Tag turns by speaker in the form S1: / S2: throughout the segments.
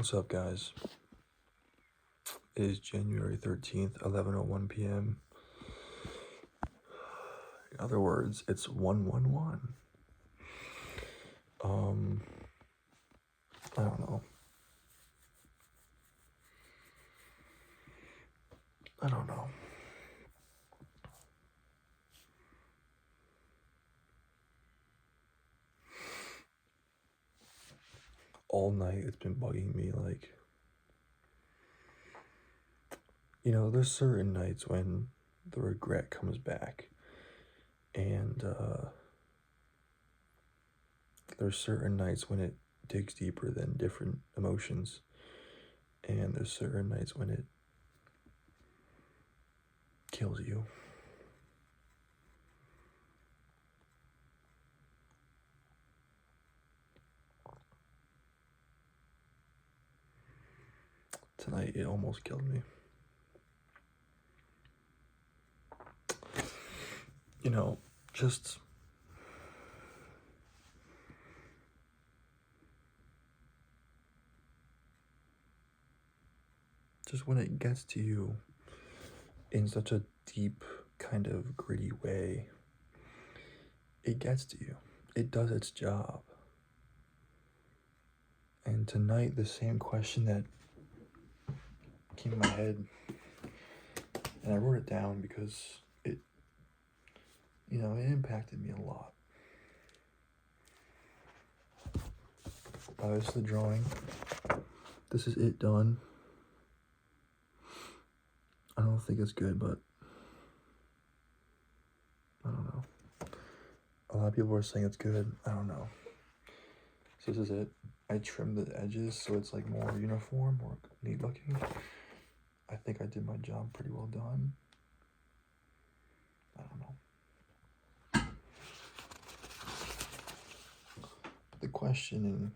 S1: What's up, guys? It is January 13th, 11:01 p.m. In other words, it's 111. I don't know. I don't know. All night it's been bugging me, like, there's certain nights when the regret comes back, and there's certain nights when it digs deeper than different emotions, and there's certain nights when it kills you. Tonight it almost killed me. Just when it gets to you in such a deep, kind of gritty way, it gets to you. It does its job. And tonight, the same question that came in my head, and I wrote it down because it impacted me a lot. This is the drawing. This is it done. I don't think it's good, but I don't know. A lot of people are saying it's good. I don't know. So this is it. I trimmed the edges so it's like more uniform, more neat looking. I think I did my job pretty well done. I don't know. The question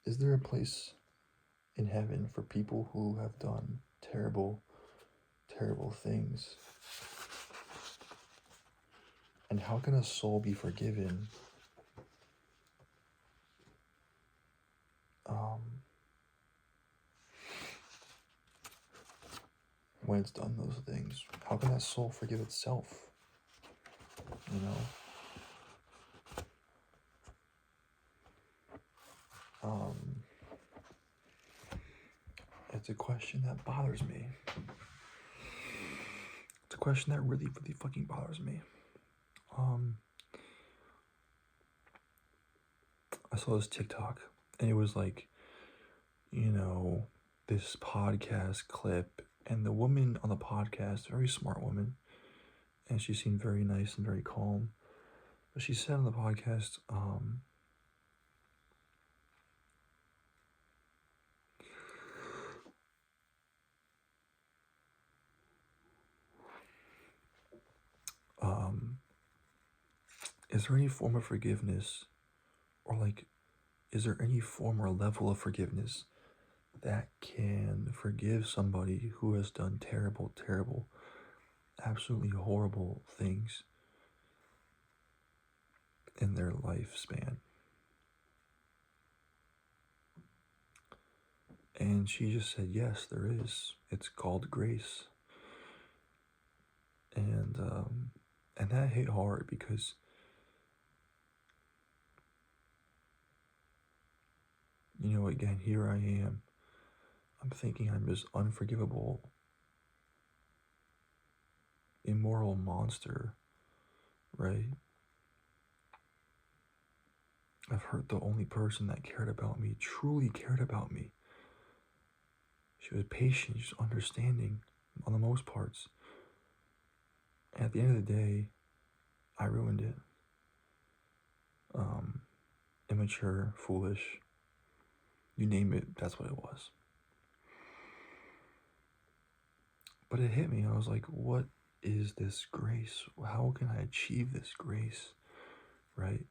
S1: is there a place in heaven for people who have done terrible things? And how can a soul be forgiven when it's done those things? How can that soul forgive itself? It's a question that bothers me. It's a question that really, really fucking bothers me. I saw this TikTok, and it was like, this podcast clip, and the woman on the podcast, very smart woman, and she seemed very nice and very calm, but she said on the podcast, is there any form of forgiveness, or like, is there any form or level of forgiveness that can forgive somebody who has done terrible, absolutely horrible things in their lifespan? And she just said, yes, there is. It's called grace. And that hit hard because again, here I am. I'm thinking I'm this unforgivable, immoral monster, right? I've hurt the only person that cared about me, truly cared about me. She was patient, just understanding on the most parts. And at the end of the day, I ruined it. Immature, foolish, you name it, that's what it was. But it hit me. I was like, what is this grace? How can I achieve this grace? Right?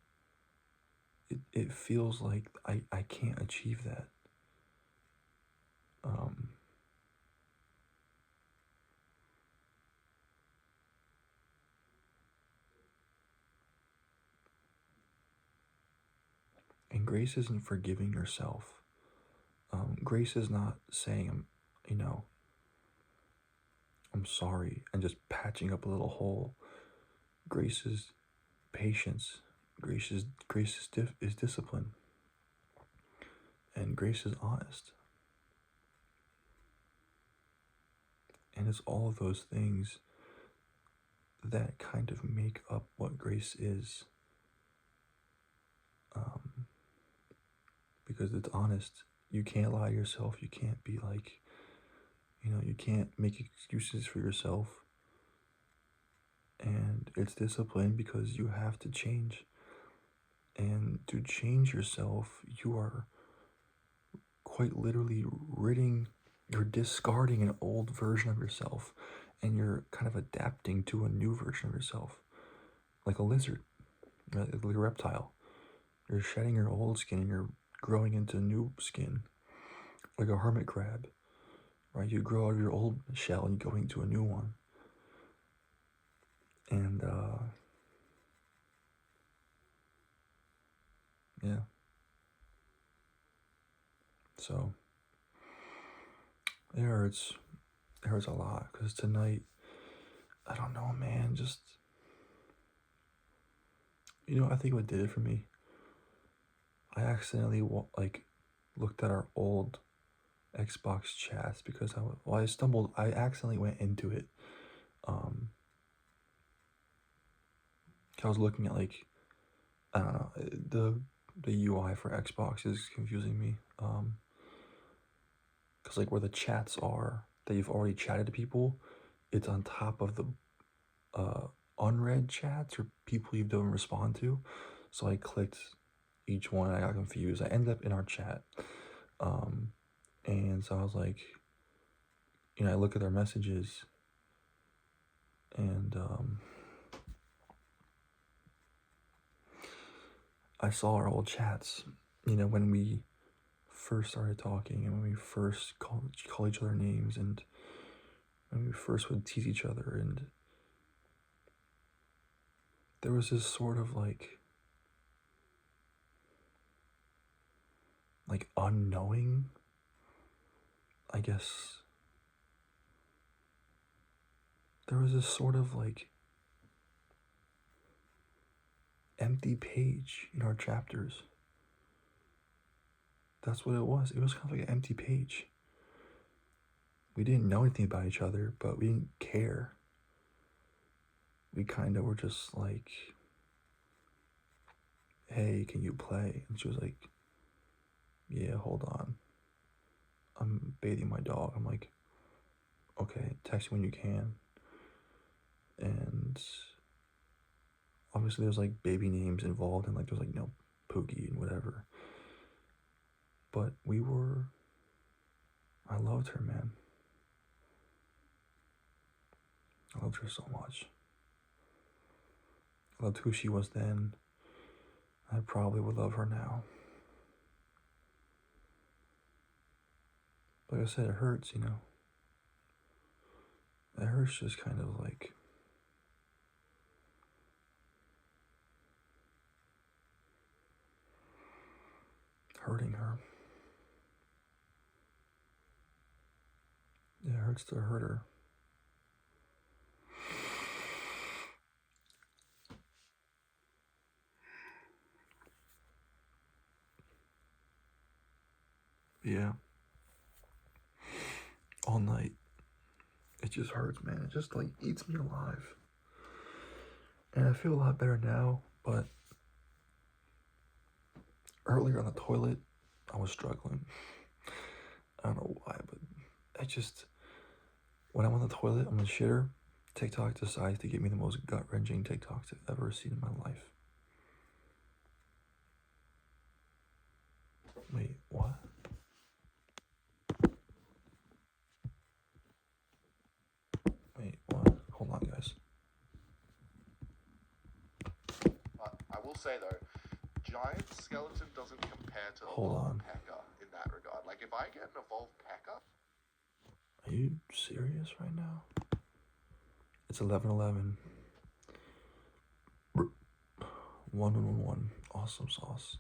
S1: It feels like I can't achieve that. grace isn't forgiving yourself. Grace is not saying, you know, I'm sorry, and just patching up a little hole. Grace is patience. Grace is discipline, and grace is honest. And it's all of those things that kind of make up what grace is. Because it's honest. You can't lie to yourself. You can't be like, you can't make excuses for yourself. And it's discipline because you have to change. And to change yourself, you are quite literally you're discarding an old version of yourself, and you're kind of adapting to a new version of yourself, like a lizard, like a reptile. You're shedding your old skin and you're growing into new skin, like a hermit crab, right? You grow out of your old shell and you go into a new one. And, yeah. So, it hurts. It hurts a lot, because tonight, I don't know, man, just, I think what did it for me, I accidentally, looked at our old Xbox chats, because I accidentally went into it. I was looking at, I don't know, the UI for Xbox is confusing me. Because, where the chats are that you've already chatted to people, it's on top of the unread chats or people you don't respond to. So I clicked each one, I got confused. I ended up in our chat. And so I was like, I look at their messages, and I saw our old chats, when we first started talking, and when we first call each other names, and when we first would tease each other, and there was this sort of unknowing, I guess. There was this sort of empty page in our chapters. That's what it was. It was kind of like an empty page. We didn't know anything about each other, but we didn't care. We kind of were just like, hey, can you play? And she was like, yeah, hold on, I'm bathing my dog. I'm like, okay, text me when you can. And obviously there's baby names involved, and there's Pookie and whatever. But I loved her, man. I loved her so much. I loved who she was then. I probably would love her now. Like I said, it hurts, It hurts just kind of hurting her. It hurts to hurt her. Yeah. All night. It just hurts, man. It just eats me alive. And I feel a lot better now, but earlier on the toilet, I was struggling. I don't know why, but when I'm on the toilet, I'm a shitter. TikTok decides to give me the most gut-wrenching TikToks I've ever seen in my life. Wait, what? Wait, what? Hold on, guys.
S2: I will say though, Giant Skeleton doesn't compare to
S1: Hold on.
S2: P.E.K.K.A in that regard. If I get an evolved P.E.K.K.A...
S1: Are you serious right now? It's 11:11. 111. Awesome sauce.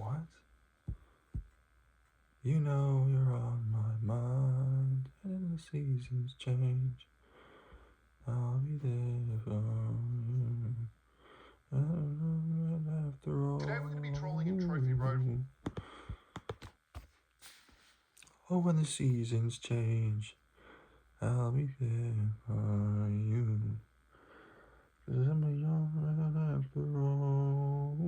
S1: What? You know you're on my mind, and the seasons change. I'll be there for you. After all.
S2: Today we're going to be trolling in Trophy Road.
S1: Oh, when the seasons change, I'll be there for you. 'Cause I'm a young man after all.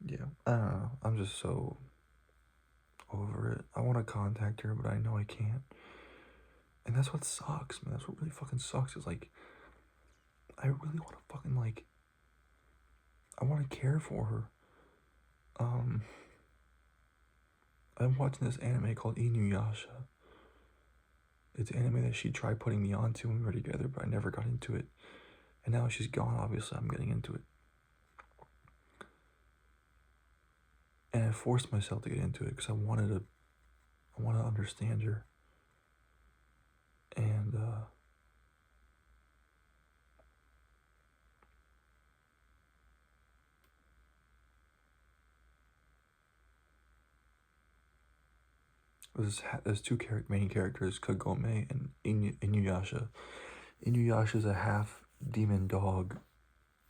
S1: Yeah, I don't know. I'm just so over it. I want to contact her, but I know I can't. And that's what sucks, man. That's what really fucking sucks. Is like, I really want to fucking like, I want to care for her. I'm watching this anime called Inuyasha. It's an anime that she tried putting me onto when we were together, but I never got into it. And now she's gone, obviously I'm getting into it. And I forced myself to get into it because I want to understand her. And there's two main characters, Kagome and Inuyasha. Inuyasha's a half demon dog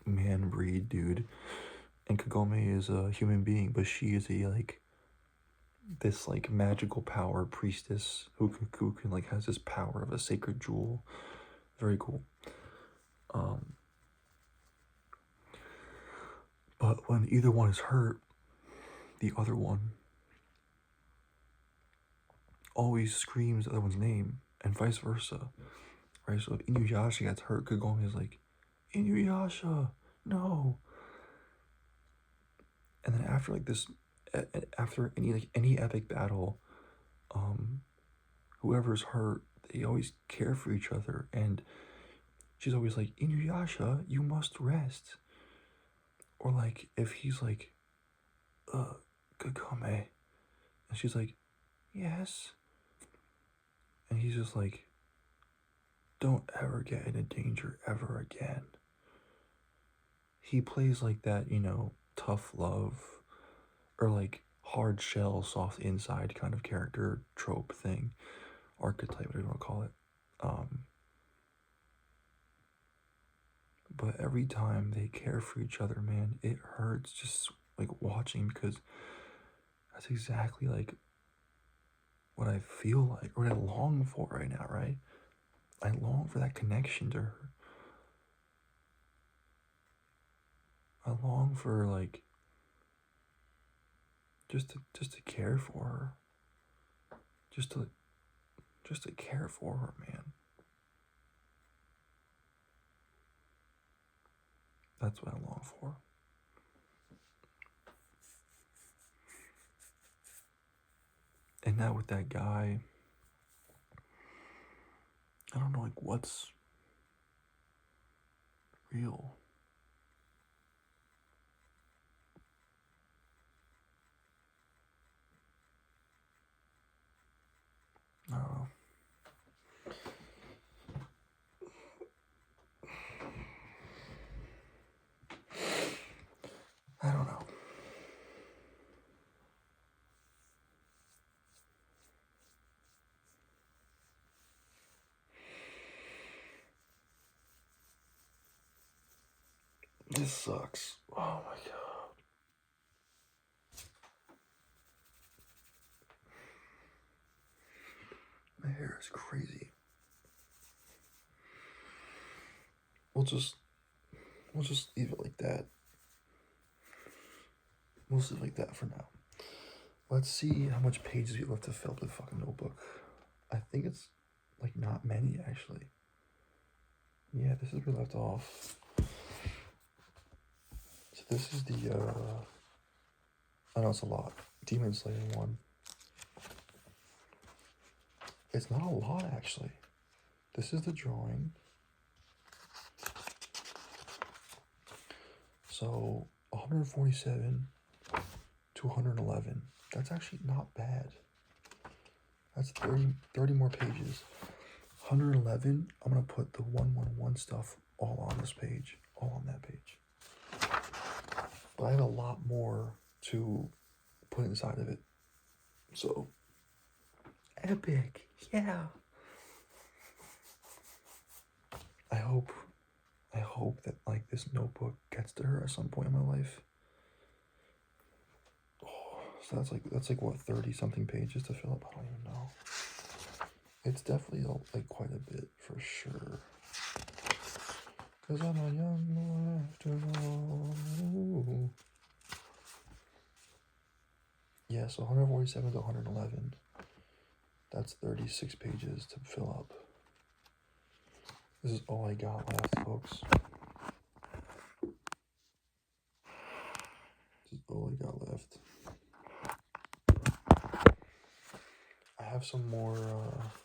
S1: man breed dude, and Kagome is a human being, but she is this like magical power priestess who can like has this power of a sacred jewel. Very cool. But when either one is hurt, the other one always screams the other one's name, and vice versa. Right? So if Inuyasha gets hurt, Kagome is like, Inuyasha, no. And then after like this, after any epic battle, whoever's hurt, they always care for each other, and she's always like, Inuyasha, you must rest. Or like if he's like, Kagome, and she's like, yes. And he's just like, don't ever get into danger ever again. He plays like that, tough love, or like hard shell, soft inside kind of character trope thing, archetype, whatever you want to call it. But every time they care for each other, man, it hurts just like watching, because that's exactly like what I feel like, or what I long for right now, right? I long for that connection to her. I long for like just to care for her. Just to care for her, man. That's what I long for. And now with that guy, I don't know like what's real. I don't know. I don't know. This sucks. Oh my god. My hair is crazy. We'll just leave it like that. We'll leave it like that for now. Let's see how much pages we left to fill up the fucking notebook. I think it's like not many actually. Yeah, this is where we left off. So this is the I know it's a lot. Demon Slayer 1. It's not a lot actually. This is the drawing. So 147 to 111. That's actually not bad. That's 30 more pages. 111, I'm gonna put the 111 stuff all on this page. All on that page. but I have a lot more to put inside of it. So, epic, yeah. I hope that like this notebook gets to her at some point in my life. Oh, so that's like what, 30 something pages to fill up. I don't even know. It's definitely like quite a bit for sure. Cause I'm a young boy after all. Yeah, so 147 to 111. That's 36 pages to fill up. This is all I got left, folks. This is all I got left. I have some more,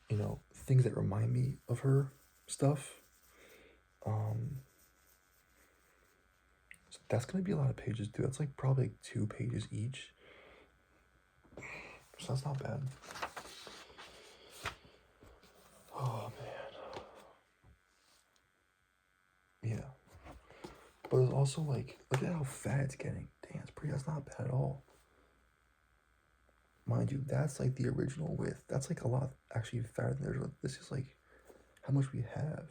S1: you know, things that remind me of her stuff. So that's gonna be a lot of pages too. That's like probably like 2 pages each. So that's not bad. Oh man. Yeah. But it's also like, look at how fat it's getting. Damn, that's not bad at all. Mind you, that's like the original width. That's like a lot actually fatter than the original. This is like how much we have.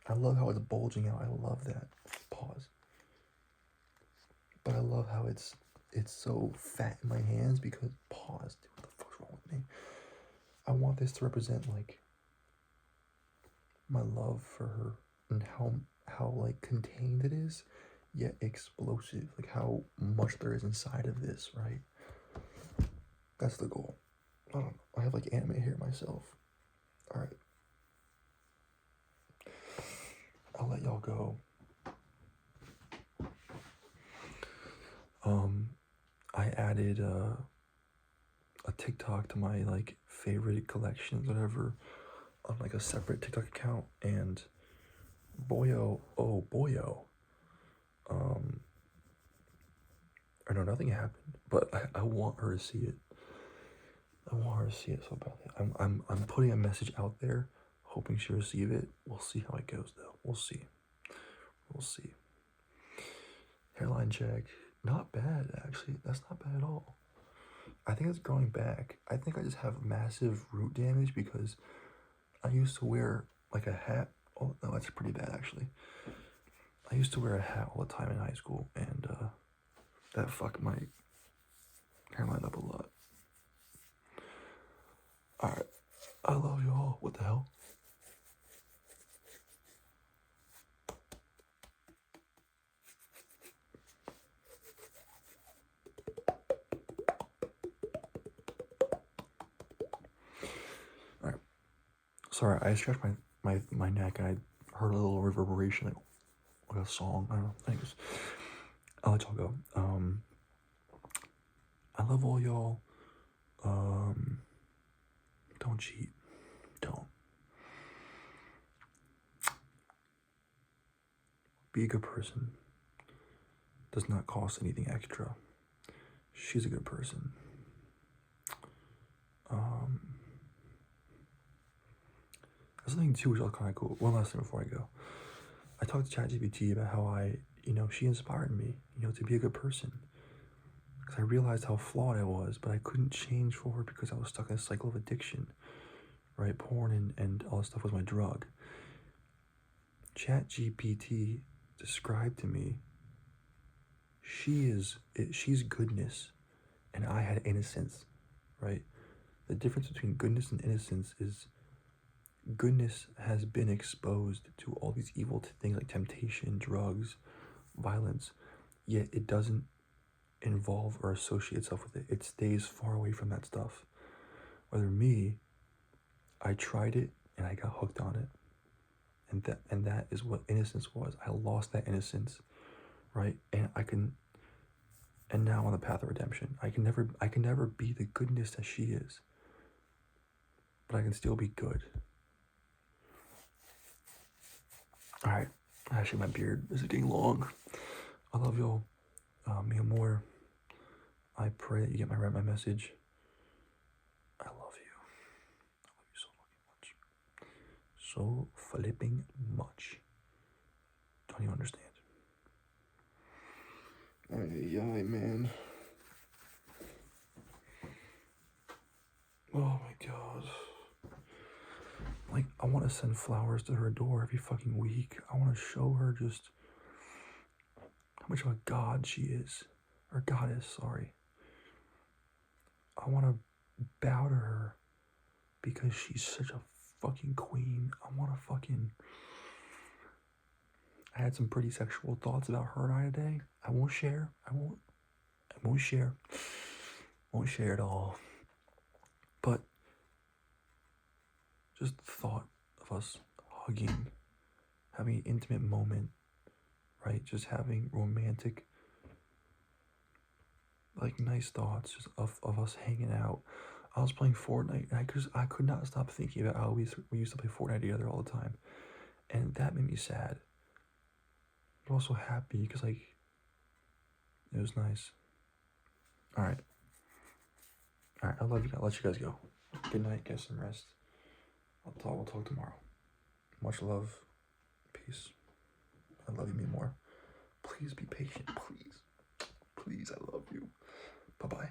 S1: I love how it's bulging out. I love that. Pause. But I love how it's so fat in my hands because pause. Dude, what the fuck's wrong with me? I want this to represent like my love for her and how like contained it is, yet explosive. Like how much there is inside of this, right? That's the goal. I don't know. I have like anime hair myself. All right. I'll let y'all go. I added a TikTok to my like favorite collections, whatever, on like a separate TikTok account, and boyo, or no, nothing happened, but I want her to see it. I want her to see it so badly. I'm putting a message out there, hoping she'll receive it. We'll see how it goes though. We'll see. Hairline check. Not bad, actually. That's not bad at all. I think it's growing back. I think I just have massive root damage because I used to wear like a hat. Oh, no, that's pretty bad, actually. I used to wear a hat all the time in high school, and that fucked my hairline up a lot. Alright. I love you all. What the hell? Alright. Sorry, I scratched my neck and I heard a little reverberation, like a song. I don't know. Anyways, I'll let y'all go. I love all y'all. Don't cheat. Don't. Be a good person. Does not cost anything extra. She's a good person. There's something too which was kind of cool. One last thing before I go. I talked to ChatGPT about how she inspired me, to be a good person. Because I realized how flawed I was, but I couldn't change for her because I was stuck in a cycle of addiction, right? Porn and all this stuff was my drug. ChatGPT described to me, she's goodness, and I had innocence, right? The difference between goodness and innocence is goodness has been exposed to all these evil things like temptation, drugs, violence, yet it doesn't involve or associate itself with it. It stays far away from that stuff. Whether me, I tried it and I got hooked on it. And that is what innocence was. I lost that innocence, right? And now on the path of redemption. I can never be the goodness that she is. But I can still be good. Alright. Actually, my beard is getting long. I love y'all. Mi amor. I pray that you get my message. I love you. I love you so fucking much. So flipping much. Don't even understand. Ay, man. Oh my god. Like, I want to send flowers to her door every fucking week. I want to show her just how much of a god she is. Or goddess, sorry. I want to bow to her because she's such a fucking queen. I want to fucking... I had some pretty sexual thoughts about her and I today. I won't share. I won't share. Won't share it all. But just the thought of us hugging, having an intimate moment, right? Just having romantic, like, nice thoughts just of us hanging out. I was playing Fortnite, and I could not stop thinking about how we used to play Fortnite together all the time, and that made me sad, but also happy because, like, it was nice. All right, I love you. I'll let you guys go. Good night. Get some rest. We'll talk tomorrow. Much love. Peace. I love you, me more. Please be patient. Please. Please, I love you. Bye-bye.